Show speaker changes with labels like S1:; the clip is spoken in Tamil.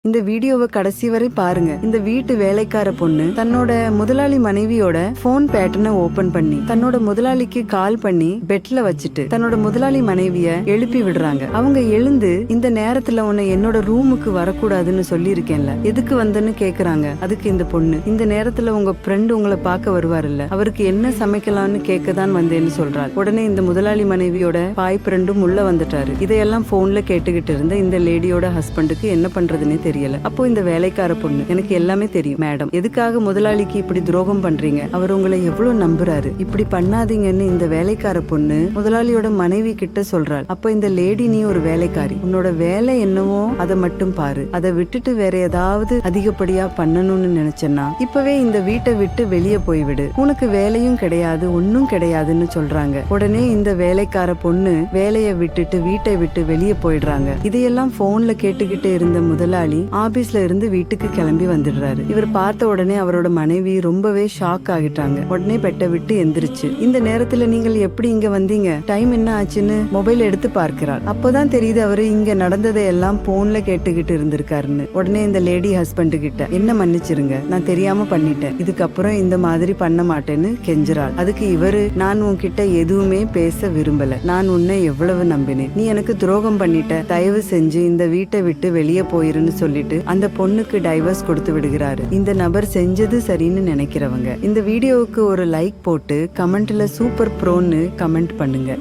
S1: இந்த வீடியோவை கடைசி வரை பாருங்க. இந்த வீட்டு வேலைக்கார பொண்ணு தன்னோட முதலாளி மனைவியோட போன் பேட்டர்னை ஓபன் பண்ணி தன்னோட முதலாளிக்கு கால் பண்ணி பெட்ல வச்சுட்டு தன்னோட முதலாளி மனைவிய எழுப்பி விடுறாங்க. அவங்க எழுந்து இந்த நேரத்துல உன்னை என்னோட ரூமுக்கு வரக்கூடாதுன்னு சொல்லி இருக்கேன்ல, எதுக்கு வந்தன்னு கேக்குறாங்க. அதுக்கு இந்த பொண்ணு, இந்த நேரத்துல உங்க ஃப்ரெண்டு உங்களை பார்க்க வருவாருல்ல, அவருக்கு என்ன சமைக்கலாம்னு கேட்கதான் வந்தேன்னு சொல்றாரு. உடனே இந்த முதலாளி மனைவியோட பாய் ஃப்ரெண்டும் உள்ள வந்துட்டாரு. இதையெல்லாம் போன்ல கேட்டுக்கிட்டு இருந்த இந்த லேடியோட ஹஸ்பண்டுக்கு என்ன பண்றதுன்னே தெரியல. அப்போ இந்த வேலைக்கார பொண்ணு, எனக்கு எல்லாமே தெரியும் மேடம், எதுக்காக முதலாளிக்கு இப்படி துரோகம் பண்றீங்க, அவர் உங்களை எவ்வளவு நம்புறாரு, இப்படி பண்ணாதீங்கன்னு இந்த வேலைக்கார பொண்ணு முதலாளியோட மனைவி கிட்ட சொல்றாள். அப்ப இந்த லேடி, நீ ஒரு வேலைக்காரி, உன்னோட வேலை என்னவோ அதை மட்டும் பாரு, அதை விட்டுட்டு வேற ஏதாவது அதிகப்படியா பண்ணணும்னு நினைச்சேன்னா இப்பவே இந்த வீட்டை விட்டு வெளியே போய்விடு, உனக்கு வேலையும் கிடையாது ஒன்னும் கிடையாதுன்னு சொல்றாங்க. உடனே இந்த வேலைக்கார பொண்ணு வேலையை விட்டுட்டு வீட்டை விட்டு வெளியே போயிடுறாங்க. இதையெல்லாம் போன்ல கேட்டுக்கிட்டு இருந்த முதலாளி ஆபீஸ்ல இருந்து வீட்டுக்கு கிளம்பி வந்துடுறாரு. இவர் பார்த்த உடனே அவரோட மனைவி ரொம்பவே ஷாக் ஆகிட்டாங்க. உடனே பெட்டை விட்டு எந்திரிச்சு, இந்த நேரத்துல நீங்கள் எப்படி இங்க வந்தீங்க, டைம் என்ன ஆச்சுன்னு மொபைல் எடுத்து பார்க்கிறார். அப்போதான் தெரியுது அவரு இங்க நடந்ததை எல்லாம் போன்ல கேட்டுக்கிட்டு இருந்திருக்காருன்னு. உடனே இந்த லேடி ஹஸ்பண்ட் கிட்ட, என்ன மன்னிச்சிருங்க, நான் தெரியாம பண்ணிட்டேன், இதுக்கப்புறம் இந்த மாதிரி பண்ண மாட்டேன்னு கெஞ்சுறாள். அதுக்கு இவரு, நான் உன்கிட்ட எதுவுமே பேச விரும்பல, நான் உன்னை எவ்வளவு நம்பினேன், நீ எனக்கு துரோகம் பண்ணிட்ட, தயவு செஞ்சு இந்த வீட்டை விட்டு வெளியே போயிருன்னு சொல்லிட்டு அந்த பொண்ணுக்கு டைவர்ஸ் கொடுத்து விடுகிறாரு. இந்த நபர் செஞ்சது சரின்னு நினைக்கிறவங்க இந்த வீடியோவுக்கு ஒரு லைக் போட்டு கமெண்ட்ல சூப்பர் ப்ரோன்னு கமெண்ட் பண்ணுங்க.